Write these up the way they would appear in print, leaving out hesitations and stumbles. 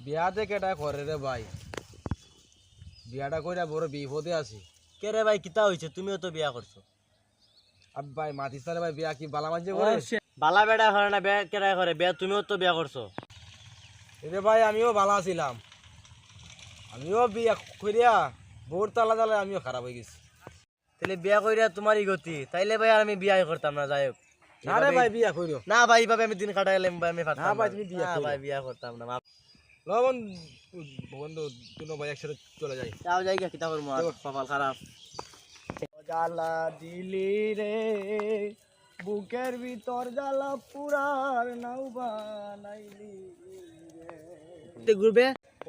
বিয়াতে কেটা করে রে ভাই, বিয়াটা কইরা বড় বিপদে আছি। কে রে ভাই কিতা হইছে? তুমিও তো বিয়া করছো। আব ভাই মাতিস্তারে ভাই বিয়া কি বালা মাঝে করে? বালা বেড়া করে না বিয়া কেরা করে? বিয়া তুমিও তো বিয়া করছো। রে ভাই আমিও ভালো ছিলাম, আমিও বিয়া কইরা বোর তালা তালা আমিও খারাপ হয়ে গেছি। তাহলে বিয়া কইরা তোমারই গতি, তাইলে ভাই আর আমি বিয়াই করতাম না। যাই হোক না রে ভাই বিয়া কইরো না ভাই, এইভাবে আমি দিন কাটাইলাম ভাই, আমি পারতাম না না ভাই, তুমি বিয়া না করো। ভাই, বিয়া করতাম না। লবণ বন্ধু তুনো ভাই একসাথে চলে যাই। যাও যাই গা, কিতা করবো আর, কপাল খারাপ। জ্বালা দিলি রে বুকের ভিতর জ্বালা পুরার নাও বানাইলি রে। ঘুরবে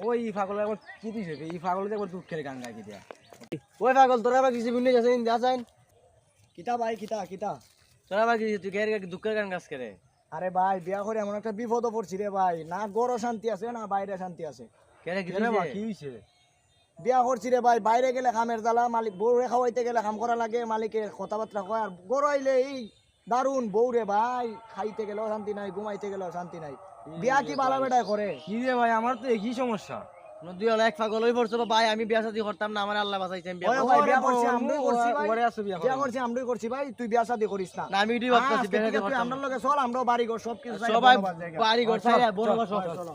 ওই পাগলের একবার কি দিছে এই পাগলে একবার দুঃখের গান গাই দিয়া। ওই পাগল, তোরা আবার কিছু ভিন্ন যাচ্ছেন যাচ্ছেন কিতা ভাই কিতা কিতা? তোরা আবার কিছু তুই দুঃখের গান গাছ করে। আরে ভাই বিয়া করে এমন একটা বিপদ পড়ছি রে ভাই, না গড় শান্তি আছে না বাইরে শান্তি আছে। কেরে কি হইছে? বিয়া করছি রে ভাই, বাইরে গেলে কামের জ্বালা, মালিক বউ রে খাওয়াইতে গেলে কাম করা লাগে, মালিকের কথাবার্তা কয়, আর গড় আইলে এই দারুন বউ রে ভাই, খাইতে গেলেও শান্তি নাই, ঘুমাইতে গেলেও শান্তি নাই। বিয়া কি বালা বেটায় করে? কি রে ভাই আমার তো একই সমস্যা। নদী হলো এক পাগল হয়ে পড়ছো ভাই, আমি বিয়া শাদী করতাম না, আমার আল্লাহ বাঁচাইছে। আমি ওরে ভাই বিয়া করছি আমরাই করছি ভাই, ওরে আসো বিয়া বিয়া করছি আমরাই করছি ভাই, তুই বিয়া শাদী করিস না। না আমি এটাই ভাবতাছি বিয়া শাদী তুই করতাম আমরার লগে চল, আমরাও বাড়ি ঘর সব কিছু সবাই বাড়ি ঘর ছাইরা বনবাস চলো।